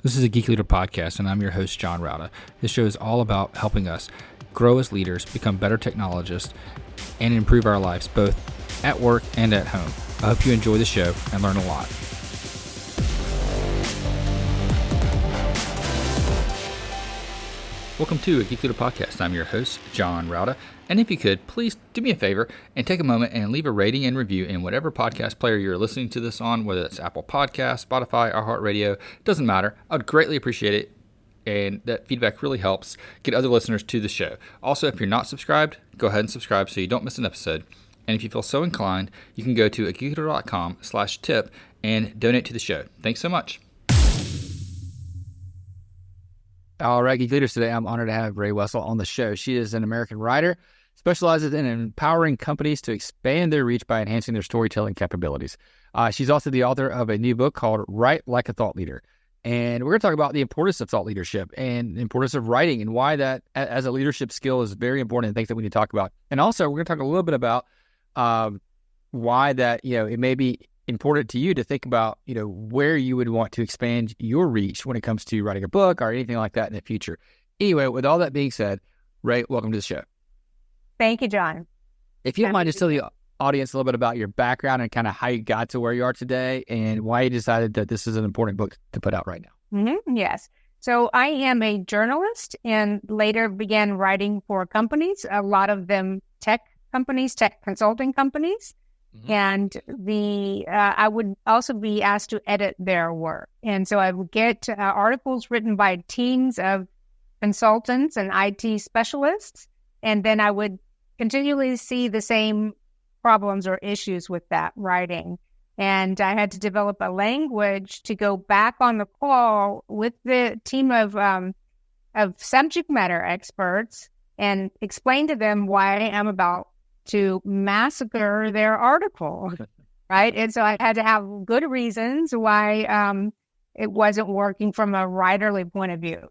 This is a Geek Leader podcast, and I'm your host, John Rauda. This show is all about helping us grow as leaders, become better technologists, and improve our lives both at work and at home. I hope you enjoy the show and learn a lot. Welcome to a Geek Leader podcast. I'm your host, John Rauda. And if you could, please do me a favor and take a moment and leave a rating and review in whatever podcast player you're listening to this on, whether it's Apple Podcasts, Spotify, iHeartRadio, doesn't matter. I would greatly appreciate it. And that feedback really helps get other listeners to the show. Also, if you're not subscribed, go ahead and subscribe so you don't miss an episode. And if you feel so inclined, you can go to geekleader.com/tip and donate to the show. Thanks so much. All right, Geek Leaders, today I'm honored to have Rhea Wessel on the show. She is an American writer, specializes in empowering companies to expand their reach by enhancing their storytelling capabilities. She's also the author of a new book called Write Like a Thought Leader. And we're going to talk about the importance of thought leadership and the importance of writing and why that as a leadership skill is very important and things that we need to talk about. And also, we're going to talk a little bit about why that, it may be important to you to think about, where you would want to expand your reach when it comes to writing a book or anything like that in the future. Anyway, with all that being said, Ray, welcome to the show. Thank you, John. If you don't mind, just tell the audience a little bit about your background and kind of how you got to where you are today and why you decided that this is an important book to put out right now. Mm-hmm. Yes. So I am a journalist and later began writing for companies, a lot of them tech companies, tech consulting companies. Mm-hmm. And I would also be asked to edit their work. And so I would get articles written by teams of consultants and IT specialists. And then I would continually see the same problems or issues with that writing. And I had to develop a language to go back on the call with the team of subject matter experts and explain to them why I am about to massacre their article, right? And so I had to have good reasons why it wasn't working from a writerly point of view.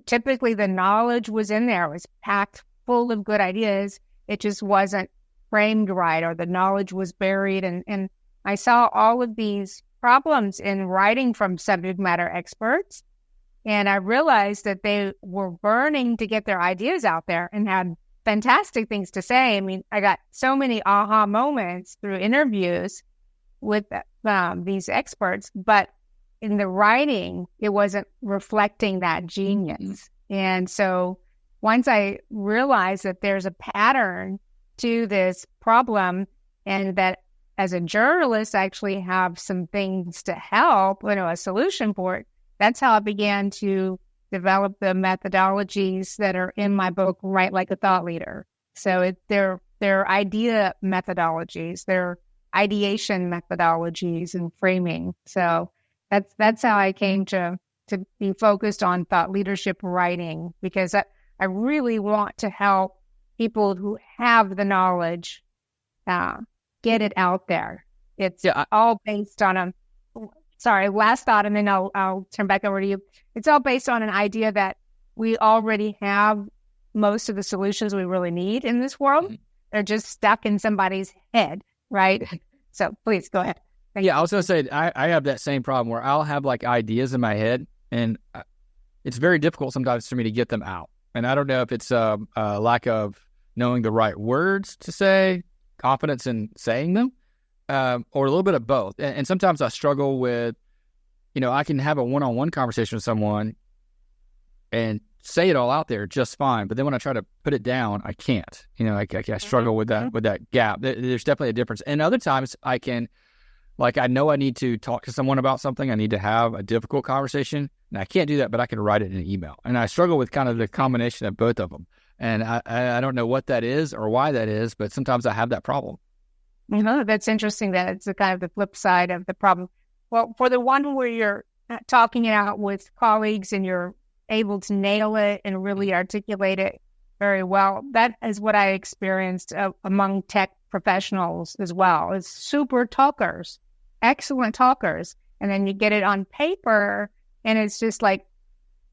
Typically, the knowledge was in there. It was packed full of good ideas. It just wasn't framed right, or the knowledge was buried. And I saw all of these problems in writing from subject matter experts. And I realized that they were burning to get their ideas out there and had fantastic things to say. I mean, I got so many aha moments through interviews with these experts, but in the writing, it wasn't reflecting that genius. Mm-hmm. And so once I realized that there's a pattern to this problem and that as a journalist, I actually have some things to help, a solution for it, that's how I began to develop the methodologies that are in my book, Write Like a Thought Leader. So they're idea methodologies, they're ideation methodologies and framing. So that's how I came to be focused on thought leadership writing, because I really want to help people who have the knowledge get it out there. It's all based on last thought, and then I'll turn back over to you. It's all based on an idea that we already have most of the solutions we really need in this world. Mm-hmm. They're just stuck in somebody's head, right? So please go ahead. I was going to say, I have that same problem where I'll have ideas in my head, and it's very difficult sometimes for me to get them out. And I don't know if it's a lack of knowing the right words to say, confidence in saying them, or a little bit of both. And sometimes I struggle with, I can have a one-on-one conversation with someone and say it all out there just fine. But then when I try to put it down, I can't. I struggle with that gap. There's definitely a difference. And other times I can, I know I need to talk to someone about something. I need to have a difficult conversation. And I can't do that, but I can write it in an email. And I struggle with kind of the combination of both of them. And I don't know what that is or why that is, but sometimes I have that problem. That's interesting that it's kind of the flip side of the problem. Well, for the one where you're talking it out with colleagues and you're able to nail it and really articulate it very well, that is what I experienced among tech professionals as well. It's super talkers, excellent talkers. And then you get it on paper and it's just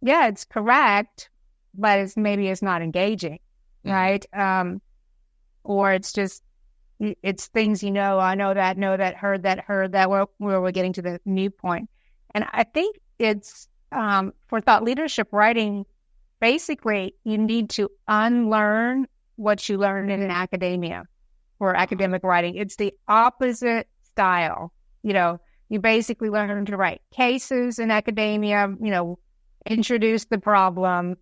it's correct, but it's not engaging, right? Or it's just, it's things, I know that, heard that, where we're getting to the new point. And I think it's for thought leadership writing, basically, you need to unlearn what you learned in academia or academic writing. It's the opposite style. You basically learn to write cases in academia, introduce the problem,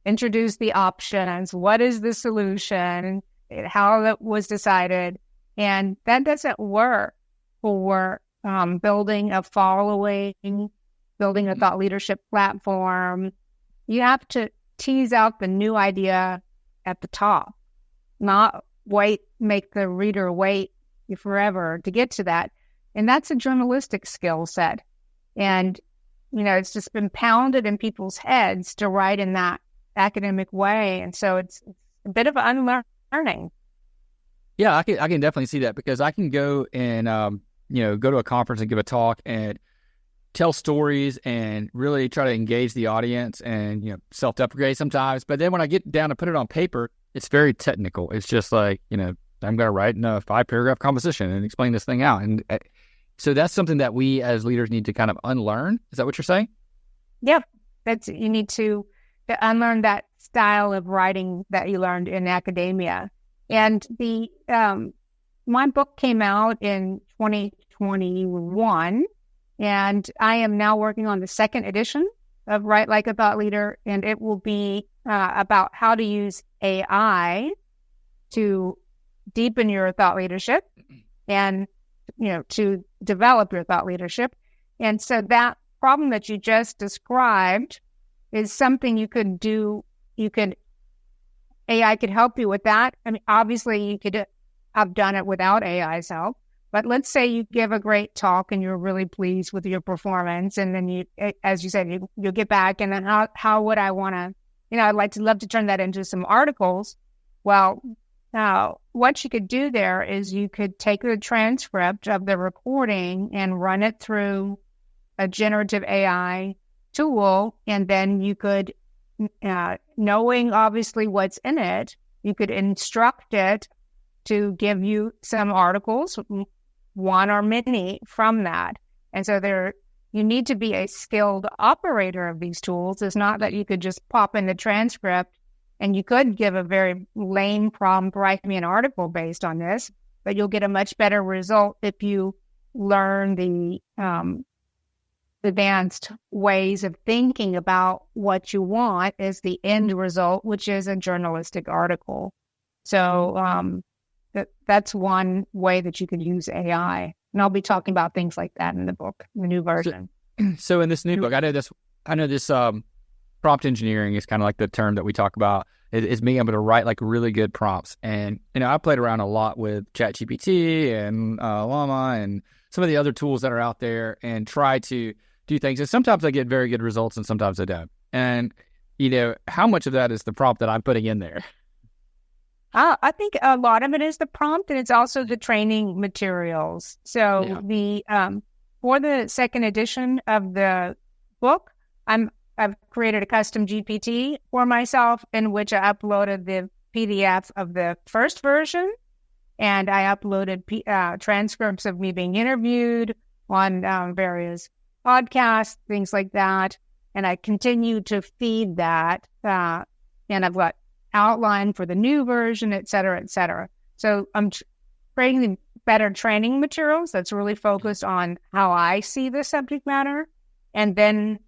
introduce the options. What is the solution? How that was decided. And that doesn't work for building a following, building a thought leadership platform. You have to tease out the new idea at the top, not make the reader wait forever to get to that. And that's a journalistic skill set. And, it's just been pounded in people's heads to write in that academic way. And so it's a bit of unlearning. Yeah, I can definitely see that, because I can go and, go to a conference and give a talk and tell stories and really try to engage the audience and, self-deprecate sometimes. But then when I get down to put it on paper, it's very technical. It's just like, I'm going to write in a 5-paragraph composition and explain this thing out. And so that's something that we as leaders need to kind of unlearn. Is that what you're saying? Yeah, you need to unlearn that style of writing that you learned in academia. And my book came out in 2021, and I am now working on the second edition of Write Like a Thought Leader, and it will be about how to use AI to deepen your thought leadership and, to develop your thought leadership. And so that problem that you just described is something you could do. AI could help you with that. I mean, obviously you could have done it without AI's help, but let's say you give a great talk and you're really pleased with your performance. And then you, as you said, you'll get back, and then how would I want to, I'd love to turn that into some articles. Well, now what you could do there is you could take the transcript of the recording and run it through a generative AI tool. And then you could, knowing obviously what's in it, you could instruct it to give you some articles, one or many from that. And so you need to be a skilled operator of these tools. It's not that you could just pop in the transcript, and you could give a very lame prompt, write me an article based on this, but you'll get a much better result if you learn the advanced ways of thinking about what you want as the end result, which is a journalistic article. So that's one way that you could use AI. And I'll be talking about things like that in the book, the new version. So in this new book, I know this prompt engineering is kind of like the term that we talk about. Is being able to write like really good prompts. And, I played around a lot with ChatGPT and Llama and some of the other tools that are out there and try to do things. And sometimes I get very good results and sometimes I don't. And, how much of that is the prompt that I'm putting in there? I think a lot of it is the prompt, and it's also the training materials. So for the second edition of the book, I've created a custom GPT for myself in which I uploaded the PDF of the first version, and I uploaded transcripts of me being interviewed on various podcasts, things like that. And I continue to feed that, and I've got outline for the new version, et cetera, et cetera. So I'm creating better training materials that's really focused on how I see the subject matter. And then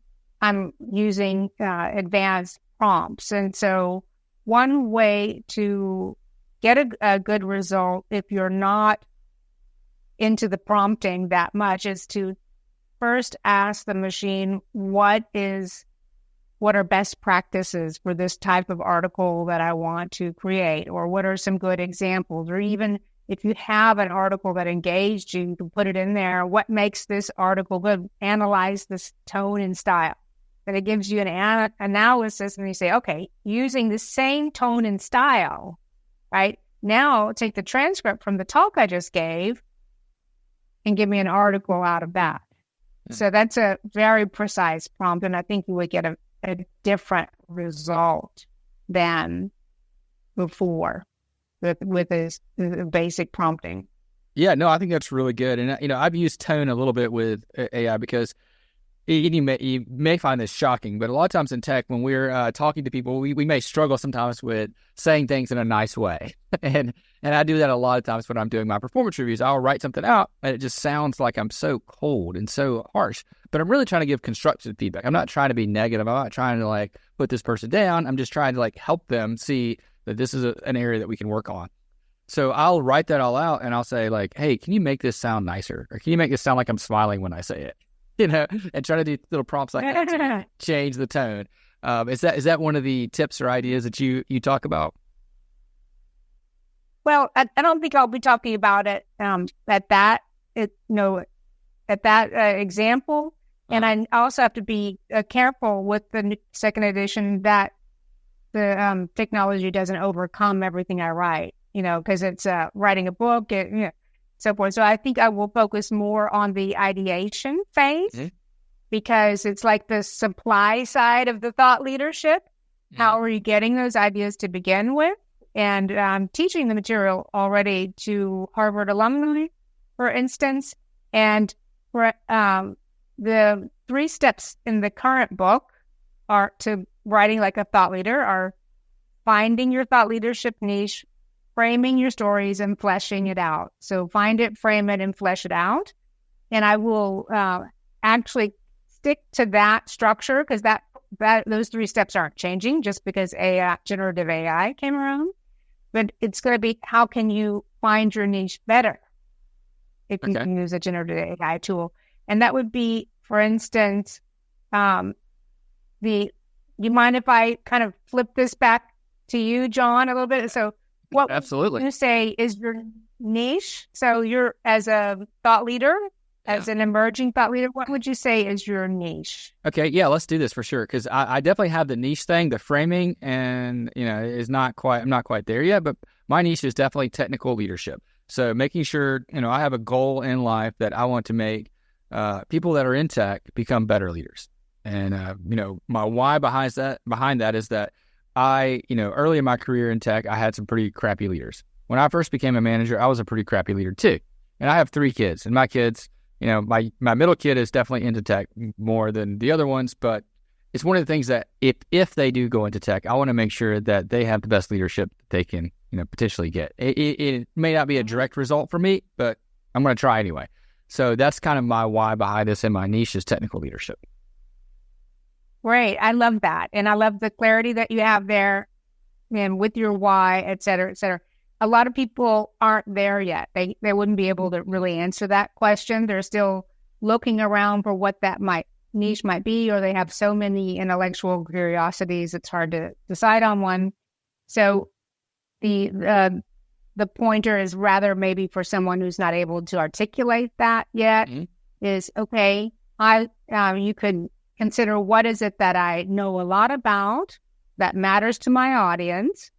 I'm using advanced prompts. And so one way to get a good result, if you're not into the prompting that much, is to first ask the machine what are best practices for this type of article that I want to create, or what are some good examples, or even if you have an article that engaged you, you can put it in there. What makes this article good? Analyze this tone and style. Then it gives you an analysis, and you say, okay, using the same tone and style, right? Now take the transcript from the talk I just gave and give me an article out of that. So that's a very precise prompt, and I think you would get a different result than before with this basic prompting. Yeah, no, I think that's really good. And, I've used tone a little bit with AI because you may find this shocking, but a lot of times in tech, when we're talking to people, we may struggle sometimes with saying things in a nice way. and I do that a lot of times when I'm doing my performance reviews. I'll write something out and it just sounds like I'm so cold and so harsh, but I'm really trying to give constructive feedback. I'm not trying to be negative. I'm not trying to like put this person down. I'm just trying to like help them see that this is an area that we can work on. So I'll write that all out and I'll say like, hey, can you make this sound nicer? Or can you make this sound like I'm smiling when I say it? And try to do little prompts like that to change the tone. Is that one of the tips or ideas that you talk about? Well, I don't think I'll be talking about it at that example. And I also have to be careful with the second edition that the technology doesn't overcome everything I write, because it's writing a book, so forth. So I think I will focus more on the ideation phase because it's like the supply side of the thought leadership. How are you getting those ideas to begin with? And I'm teaching the material already to Harvard alumni, for instance. And for, the 3 steps in the current book are to writing like a thought leader are finding your thought leadership niche, framing your stories, and fleshing it out. So find it, frame it, and flesh it out. And I will actually stick to that structure because that those 3 steps aren't changing just because generative AI came around. But it's going to be how can you find your niche better if you can use a generative AI tool. And that would be, for instance, you mind if I kind of flip this back to you, John, a little bit? So what Absolutely. would you say is your niche? So you're as a thought leader, as an emerging thought leader, what would you say is your niche? Okay, yeah, let's do this for sure. Because I definitely have the niche thing, the framing, and I'm not quite there yet. But my niche is definitely technical leadership. So making sure I have a goal in life that I want to make people that are in tech become better leaders. And my why behind that is that I early in my career in tech, I had some pretty crappy leaders. When I first became a manager, I was a pretty crappy leader too. And I have 3 kids, and my kids. My middle kid is definitely into tech more than the other ones, but it's one of the things that if they do go into tech, I want to make sure that they have the best leadership they can, potentially get. It may not be a direct result for me, but I'm going to try anyway. So that's kind of my why behind this, and my niche is technical leadership. Great. I love that. And I love the clarity that you have there and with your why, et cetera, et cetera. A lot of people aren't there yet. They wouldn't be able to really answer that question. They're still looking around for what that niche might be, or they have so many intellectual curiosities, it's hard to decide on one. So the pointer is rather maybe for someone who's not able to articulate that yet is, okay, you could consider what is it that I know a lot about that matters to my audience,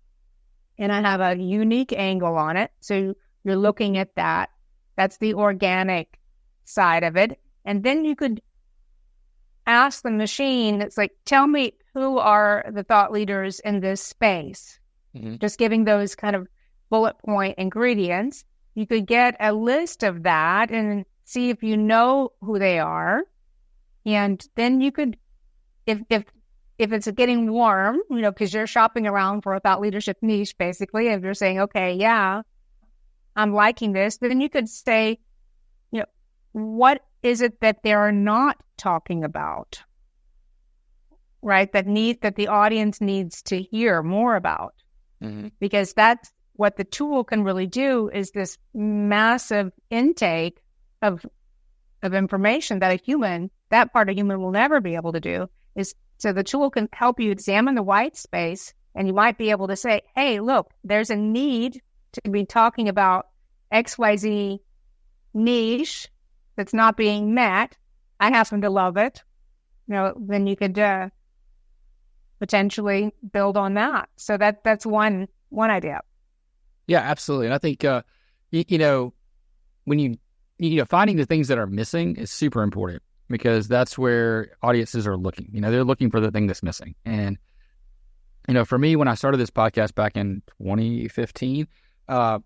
and I have a unique angle on it. So you're looking at that. That's the organic side of it. And then you could ask the machine, it's like, tell me who are the thought leaders in this space. Just giving those kind of bullet point ingredients. You could get a list of that and see if you know who they are. And then you could, if it's getting warm, because you're shopping around for a thought leadership niche, basically, if you're saying, okay, yeah, I'm liking this, then you could say, what is it that they're not talking about, right? That the audience needs to hear more about, because that's what the tool can really do is this massive intake of information that that part of human will never be able to do. So the tool can help you examine the white space, and you might be able to say, hey, look, there's a need to be talking about XYZ niche that's not being met. I happen to love it. Then you could potentially build on that. So that's one idea. Yeah, absolutely. And I think, when you finding the things that are missing is super important, because that's where audiences are looking. They're looking for the thing that's missing. And, for me, when I started this podcast back in 2015, I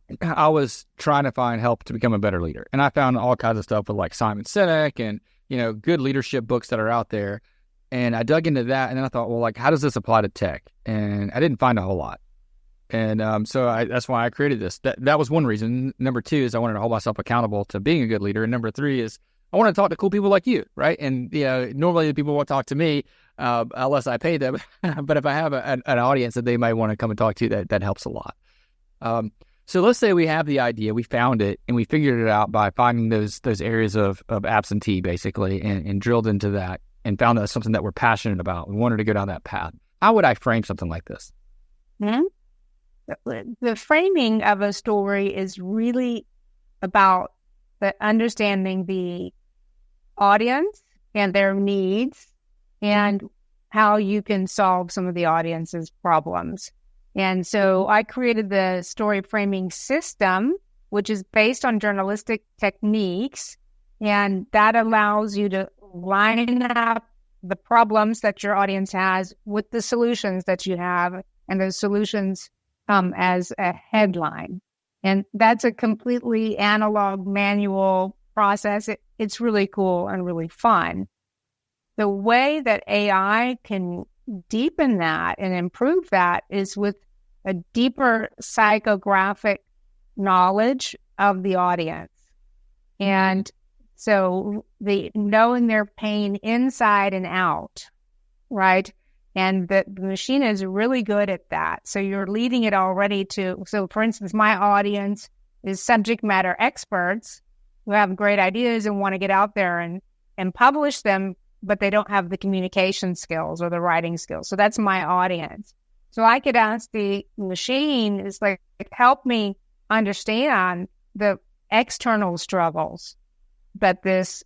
was trying to find help to become a better leader. And I found all kinds of stuff with like Simon Sinek and, good leadership books that are out there. And I dug into that, and then I thought, well, like, how does this apply to tech? And I didn't find a whole lot. And so that's why I created this. That was one reason. Number two is I wanted to hold myself accountable to being a good leader. And number three is I want to talk to cool people like you, right? And normally the people won't talk to me unless I pay them. But if I have an audience that they might want to come and talk to, that helps a lot. So let's say we have the idea, we found it, and we figured it out by finding those areas of absentee, basically, and drilled into that and found that something that we're passionate about. We wanted to go down that path. How would I frame something like this? Mm-hmm. The framing of a story is really about understanding the audience and their needs and how you can solve some of the audience's problems. And so I created the story framing system, which is based on journalistic techniques, and that allows you to line up the problems that your audience has with the solutions that you have, and those solutions come as a headline. And that's a completely analog manual process. It's really cool and really fun. The way that AI can deepen that and improve that is with a deeper psychographic knowledge of the audience. And so the knowing their pain inside and out, right? And the machine is really good at that. So you're leading it already so for instance, my audience is subject matter experts who have great ideas and want to get out there and publish them, but they don't have the communication skills or the writing skills. So that's my audience. So I could ask the machine, is like, help me understand the external struggles that this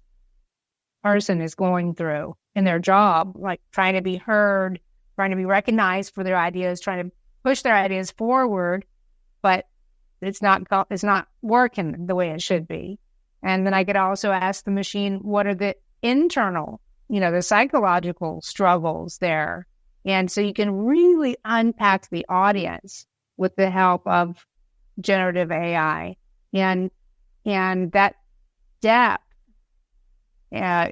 person is going through in their job, like trying to be heard, trying to be recognized for their ideas, trying to push their ideas forward, but it's not working the way it should be. And then I could also ask the machine, what are the internal, the psychological struggles there? And so you can really unpack the audience with the help of generative AI. And that depth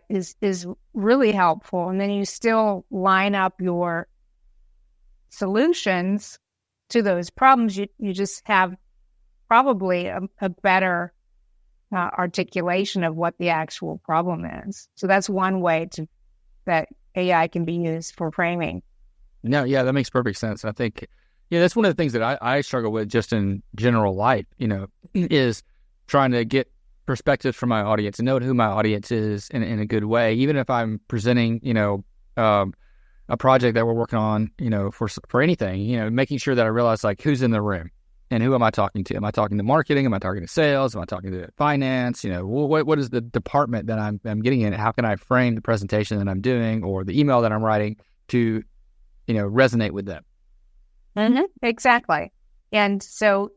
is really helpful. And then you still line up your solutions to those problems. You just have probably a better articulation of what the actual problem is. So that's one way that AI can be used for framing. No, yeah, that makes perfect sense. I think, that's one of the things that I struggle with just in general life, is trying to get perspectives from my audience and know who my audience is in a good way. Even if I'm presenting, a project that we're working on, for anything, making sure that I realize like who's in the room and who am I talking to? Am I talking to marketing? Am I talking to sales? Am I talking to finance? What is the department that I'm getting in? How can I frame the presentation that I'm doing or the email that I'm writing to, resonate with them? Mm-hmm. Exactly. And so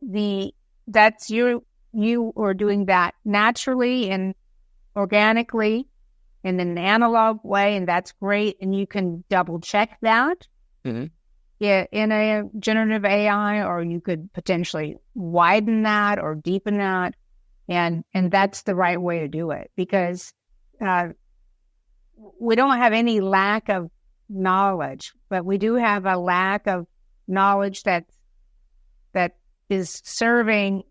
that's you are doing that naturally and organically in an analog way, and that's great. And you can double check that in a generative AI, or you could potentially widen that or deepen that. And that's the right way to do it, because we don't have any lack of knowledge, but we do have a lack of knowledge that is serving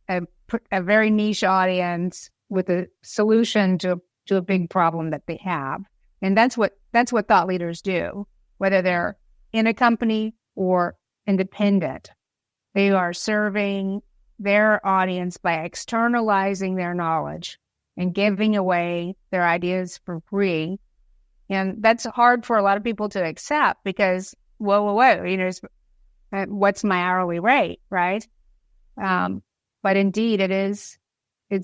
a very niche audience with a solution to a big problem that they have. And that's what thought leaders do, whether they're in a company or independent. They are serving their audience by externalizing their knowledge and giving away their ideas for free. And that's hard for a lot of people to accept because, whoa, what's my hourly rate, right? But indeed, it's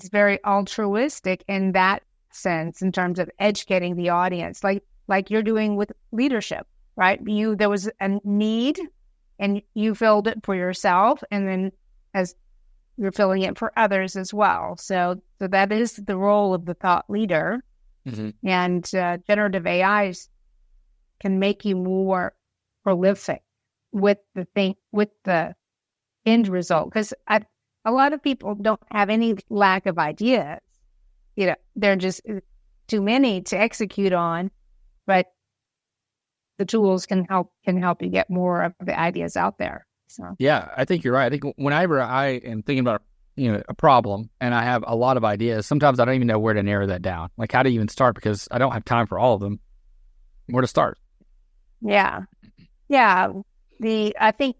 very altruistic in that sense, in terms of educating the audience, like you're doing with leadership, right? There was a need and you filled it for yourself, and then as you're filling it for others as well. So that is the role of the thought leader. Mm-hmm. And generative AIs can make you more prolific with the end result, because a lot of people don't have any lack of ideas. They're just too many to execute on, but the tools can help you get more of the ideas out there. So yeah, I think you're right. I think whenever I am thinking about a problem and I have a lot of ideas, sometimes I don't even know where to narrow that down. Like how to even start, because I don't have time for all of them. Where to start? Yeah. I think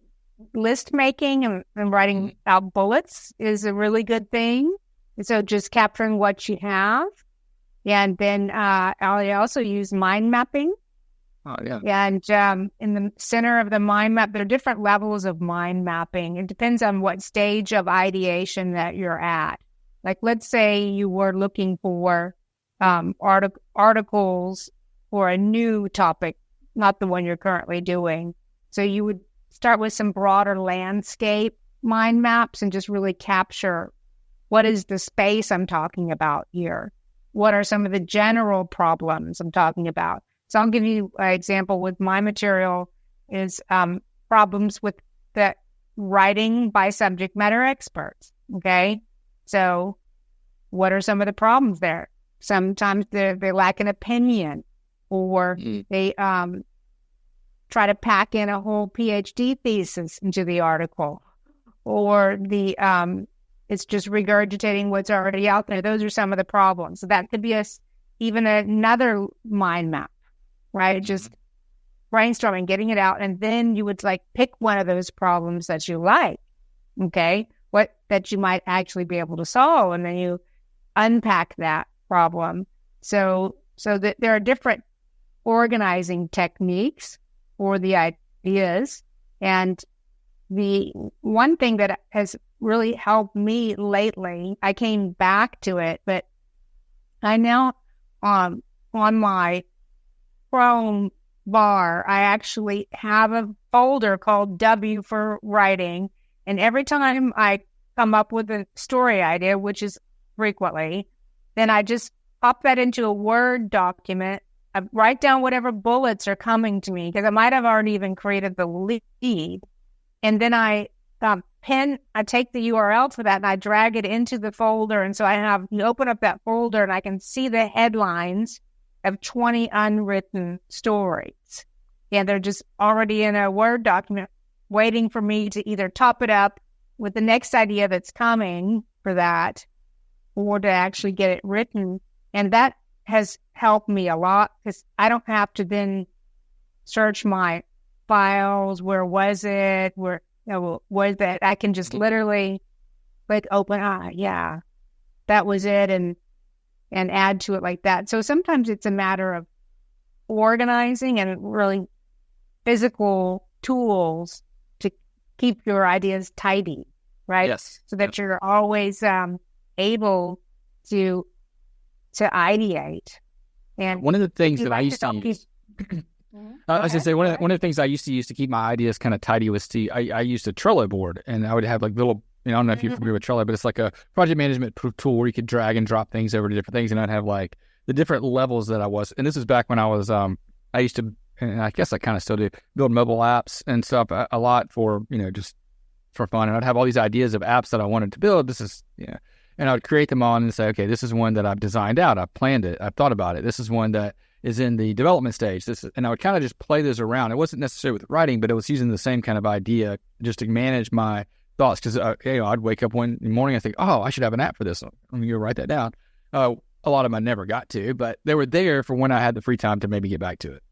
list making and writing out bullets is a really good thing. And so just capturing what you have. And then I also use mind mapping. Oh, yeah. And in the center of the mind map, there are different levels of mind mapping. It depends on what stage of ideation that you're at. Like, let's say you were looking for articles for a new topic, not the one you're currently doing. So you would start with some broader landscape mind maps and just really capture what is the space I'm talking about here. What are some of the general problems I'm talking about? So I'll give you an example with my material is problems with the writing by subject matter experts. Okay. So what are some of the problems there? Sometimes they lack an opinion, or they try to pack in a whole PhD thesis into the article, or it's just regurgitating what's already out there. Those are some of the problems. So that could be even another mind map, right? Just brainstorming, getting it out. And then you would pick one of those problems that you like, okay? That you might actually be able to solve. And then you unpack that problem. So that there are different organizing techniques for the ideas. And the one thing that has really helped me lately, I came back to it, but I now, on my Chrome bar, I actually have a folder called W for writing. And every time I come up with a story idea, which is frequently, then I just pop that into a Word document. I write down whatever bullets are coming to me, because I might have already even created the lead. And then I take the URL for that and I drag it into the folder. And so you open up that folder and I can see the headlines of 20 unwritten stories. And they're just already in a Word document waiting for me to either top it up with the next idea that's coming for that, or to actually get it written. And that has helped me a lot, because I don't have to then search my files. Where was it? Where was that? I can just literally click open. Yeah, that was it, and add to it like that. So sometimes it's a matter of organizing and really physical tools to keep your ideas tidy, right? Yes. So that you're always able to ideate. And one of the things that I used to use, I was going to say, one of the things I used to use to keep my ideas kind of tidy was I used a Trello board, and I would have little, I don't know if you're familiar with Trello, but it's like a project management tool where you could drag and drop things over to different things. And I'd have the different levels that I was, and this was back when I was, I used to, and I guess I kind of still do, build mobile apps and stuff a lot for, just for fun. And I'd have all these ideas of apps that I wanted to build. And I would create them all and say, okay, this is one that I've designed out. I've planned it. I've thought about it. This is one that is in the development stage. And I would kind of just play those around. It wasn't necessarily with writing, but it was using the same kind of idea just to manage my thoughts. Because I'd wake up one morning and think, oh, I should have an app for this. I'm going to write that down. A lot of them I never got to, but they were there for when I had the free time to maybe get back to it.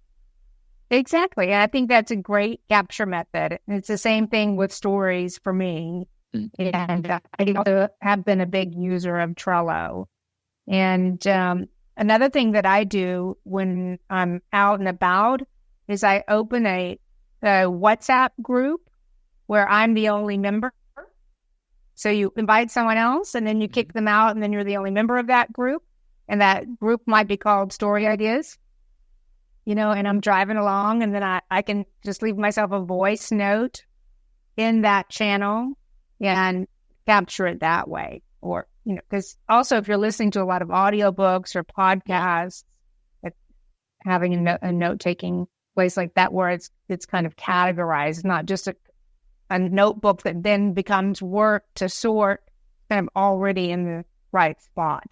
Exactly. And I think that's a great capture method. It's the same thing with stories for me. And I also have been a big user of Trello. And another thing that I do when I'm out and about is I open a WhatsApp group where I'm the only member. So you invite someone else and then you kick them out, and then you're the only member of that group. And that group might be called Story Ideas. And I'm driving along, and then I can just leave myself a voice note in that channel and capture it that way. Or, because also if you're listening to a lot of audiobooks or podcasts, having a note-taking place like that where it's kind of categorized, not just a notebook that then becomes work to sort, kind of already in the right spot.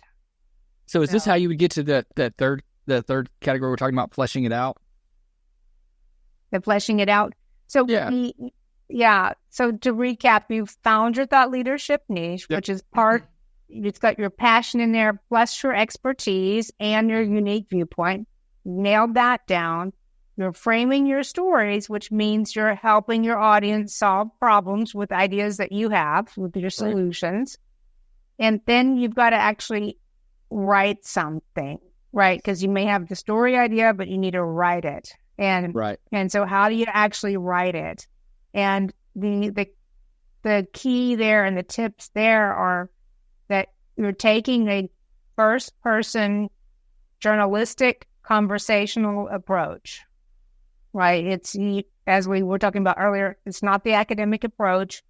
So is this how you would get to the third category we're talking about, fleshing it out? The fleshing it out. So So to recap, you've found your thought leadership niche, which is it's got your passion in there, plus your expertise and your unique viewpoint. Nailed that down. You're framing your stories, which means you're helping your audience solve problems with ideas that you have, with your solutions. And then you've got to actually write something, right? Because you may have the story idea, but you need to write it. And so how do you actually write it? And the key there and the tips there are that you're taking a first-person journalistic conversational approach, right? It's, as we were talking about earlier, it's not the academic approach.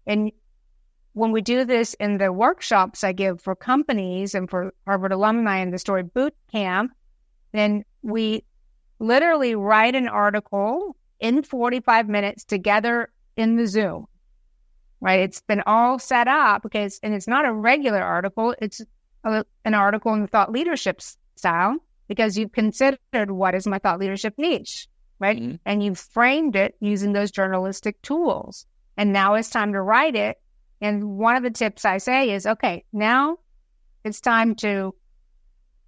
And when we do this in the workshops I give for companies and for Harvard alumni in the Story Boot Camp, then we literally write an article in 45 minutes together in the Zoom, right? It's been all set up and it's not a regular article. It's an article in the thought leadership style because you've considered what is my thought leadership niche, right? Mm-hmm. And you've framed it using those journalistic tools. And now it's time to write it. And one of the tips I say is, okay, now it's time to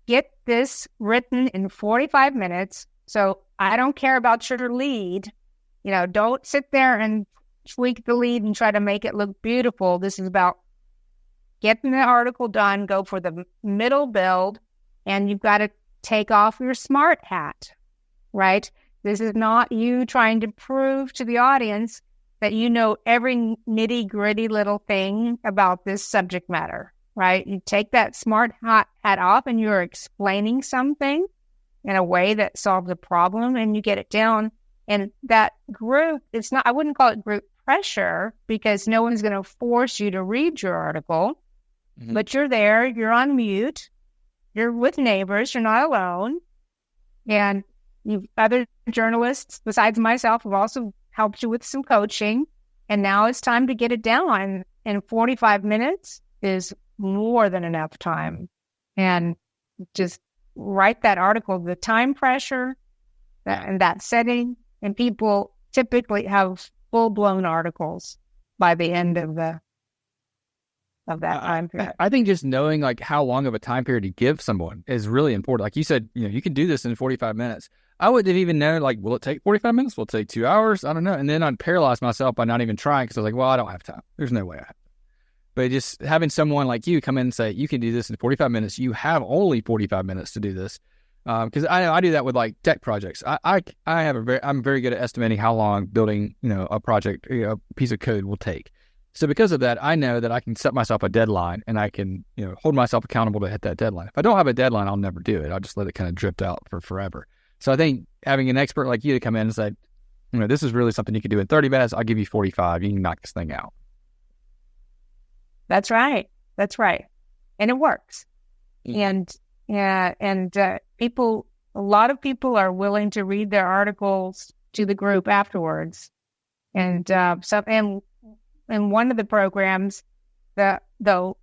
get this written in 45 minutes. So I don't care about your lead. Don't sit there and tweak the lead and try to make it look beautiful. This is about getting the article done, go for the middle build, and you've got to take off your smart hat, right? This is not you trying to prove to the audience that you know every nitty-gritty little thing about this subject matter, right? You take that smart hat off and you're explaining something in a way that solves a problem and you get it down. And that group, I wouldn't call it group pressure because no one's going to force you to read your article, but you're there, you're on mute, you're with neighbors, you're not alone. And other journalists besides myself have also helped you with some coaching. And now it's time to get it down. And 45 minutes is more than enough time. And just write that article, the time pressure and that setting. And people typically have full-blown articles by the end of that time period. I think just knowing like how long of a time period to give someone is really important. Like you said, you can do this in 45 minutes. I wouldn't have even known, like, will it take 45 minutes? Will it take 2 hours? I don't know. And then I'd paralyze myself by not even trying because I was like, well, I don't have time. There's no way I have time. But just having someone like you come in and say, you can do this in 45 minutes. You have only 45 minutes to do this. Because I know I do that with like tech projects. I'm very good at estimating how long building, a project, a piece of code will take. So because of that, I know that I can set myself a deadline and I can, hold myself accountable to hit that deadline. If I don't have a deadline, I'll never do it. I'll just let it kind of drift out for forever. So I think having an expert like you to come in and say, this is really something you can do in 30 minutes. I'll give you 45. You can knock this thing out. That's right. And it works. And a lot of people are willing to read their articles to the group afterwards. And in one of the programs, the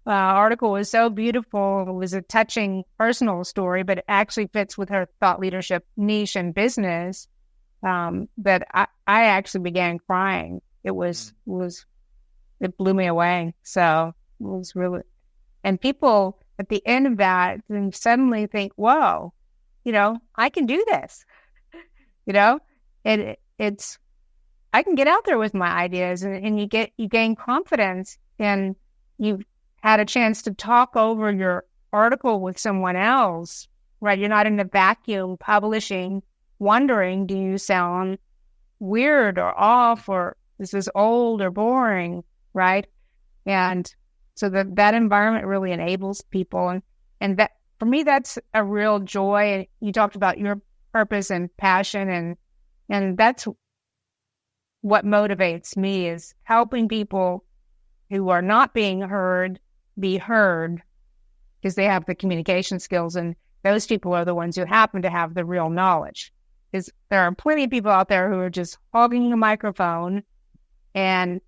article was so beautiful. It was a touching personal story, but it actually fits with her thought leadership niche and business. That I actually began crying. It blew me away. So it was really, and people at the end of that then suddenly think, whoa, I can do this. It's I can get out there with my ideas, and you gain confidence, and you've had a chance to talk over your article with someone else, right? You're not in a vacuum publishing, wondering, do you sound weird or off, or this is old or boring, right? And so that environment really enables people. And that, for me, that's a real joy. And you talked about your purpose and passion, and that's what motivates me, is helping people who are not being heard be heard, because they have the communication skills, and those people are the ones who happen to have the real knowledge. Because there are plenty of people out there who are just hogging the microphone and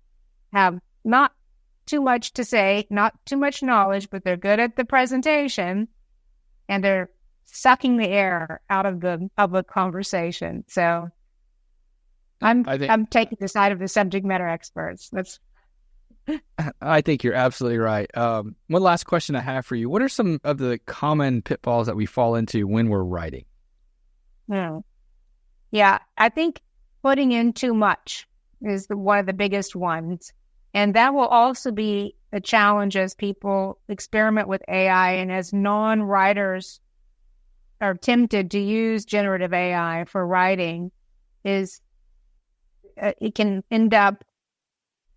have not too much to say, not too much knowledge, but they're good at the presentation, and they're sucking the air out of the public conversation. So I'm taking the side of the subject matter experts. I think you're absolutely right. One last question I have for you. What are some of the common pitfalls that we fall into when we're writing? Yeah, I think putting in too much is one of the biggest ones. And that will also be a challenge as people experiment with AI and as non-writers are tempted to use generative AI for writing, is it can end up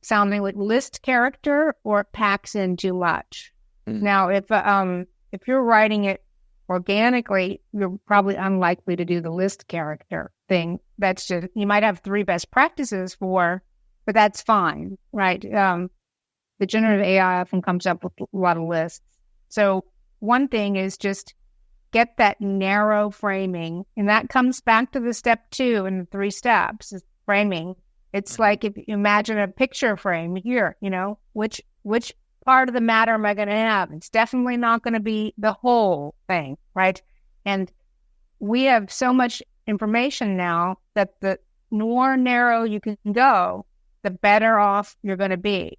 sounding like list character or it packs in too much. Now, if you're writing it organically, you're probably unlikely to do the list character thing. That's just, you might have 3 best practices but that's fine, right? The generative AI often comes up with a lot of lists. So one thing is just get that narrow framing, and that comes back to the step 2 in the 3 steps is framing. It's like if you imagine a picture frame here, which part of the matter am I going to have? It's definitely not going to be the whole thing, right? And we have so much information now that the more narrow you can go, the better off you're going to be.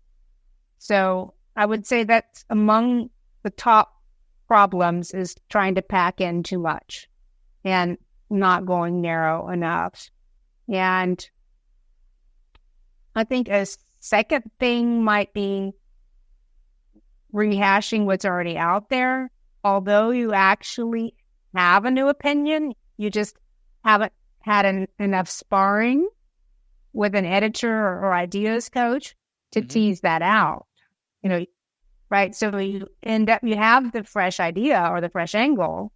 So I would say that's among the top problems, is trying to pack in too much and not going narrow enough. And I think a second thing might be rehashing what's already out there. Although you actually have a new opinion, you just haven't had enough sparring with an editor or ideas coach to tease that out. Right? So you end up, you have the fresh idea or the fresh angle,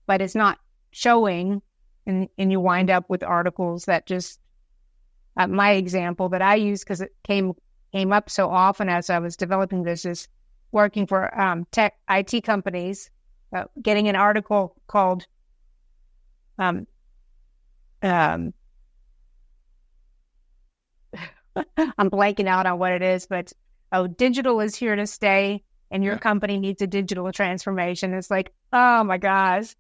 but it's not showing, and you wind up with articles that just, my example that I use, because it came up so often as I was developing this, is working for tech IT companies, getting an article called I'm blanking out on what it is, but digital is here to stay, and your company needs a digital transformation. It's like, oh my gosh,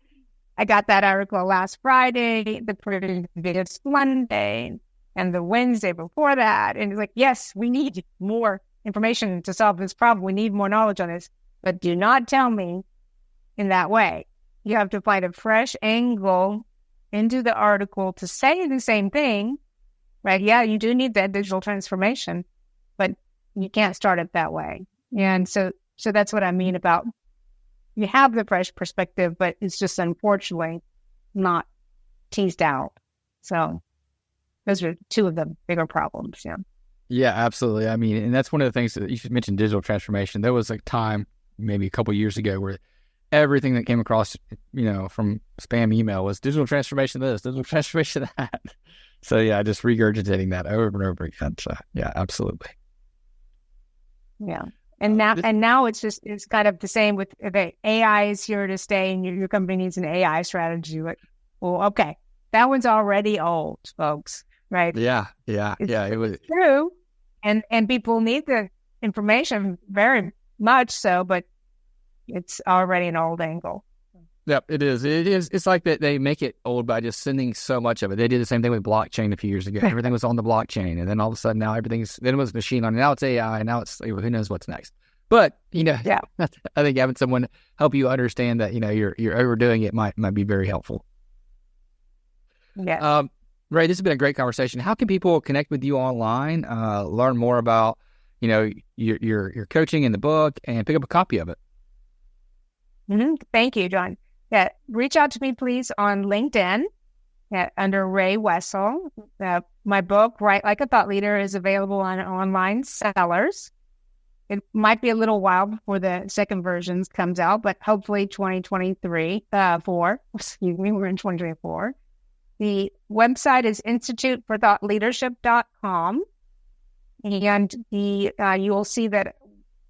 I got that article last Friday, the previous Monday, and the Wednesday before that. And it's like, yes, we need more information to solve this problem. We need more knowledge on this. But do not tell me in that way. You have to find a fresh angle into the article to say the same thing, right? Yeah, you do need that digital transformation, but you can't start it that way. And so that's what I mean about, you have the fresh perspective, but it's just unfortunately not teased out. So those are 2 of the bigger problems. Yeah. Yeah, absolutely. I mean, and that's one of the things that you should mention, digital transformation. There was a time maybe a couple of years ago where everything that came across, from spam email was digital transformation this, digital transformation that. So yeah, just regurgitating that over and over again. So yeah, absolutely. Yeah. And now it's kind of the same with the AI is here to stay, and your company needs an AI strategy. Like, well, okay, that one's already old, folks, right? Yeah. It was true. And people need the information very much so, but it's already an old angle. Yep, it is. It's like that they make it old by just sending so much of it. They did the same thing with blockchain a few years ago. Everything was on the blockchain, and then all of a sudden now then it was machine learning. Now it's AI, and now it's who knows what's next. But yeah. I think having someone help you understand that you're overdoing it might be very helpful. Yeah. Ray, this has been a great conversation. How can people connect with you online, learn more about your coaching in the book, and pick up a copy of it? Thank you, John. Yeah, reach out to me, please, on LinkedIn under Rhea Wessel. My book, Write Like a Thought Leader, is available on online sellers. It might be a little while before the second version comes out, but hopefully 2023, we're in 2024. The website is instituteforthoughtleadership.com. And you will see that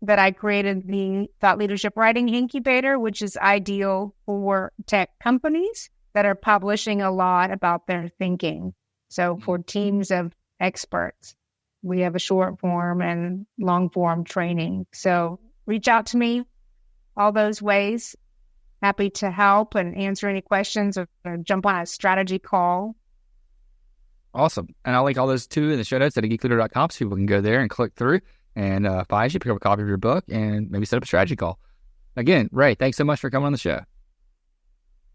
I created the Thought Leadership Writing Incubator, which is ideal for tech companies that are publishing a lot about their thinking. So for teams of experts, we have a short form and long form training. So reach out to me all those ways. happy to help and answer any questions or jump on a strategy call. Awesome. And I'll link all those too in the show notes at geekleader.com so people can go there and click through and find you, pick up a copy of your book, and maybe set up a strategy call. Again, Ray, thanks so much for coming on the show.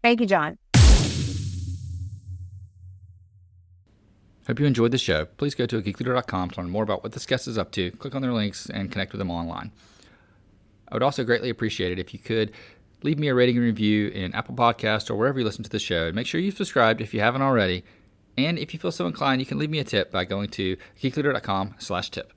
Thank you, John. Hope you enjoyed the show. Please go to geekleader.com to learn more about what this guest is up to, click on their links, and connect with them online. I would also greatly appreciate it if you could leave me a rating and review in Apple Podcasts or wherever you listen to the show. And make sure you've subscribed if you haven't already. And if you feel so inclined, you can leave me a tip by going to geekleader.com/tip.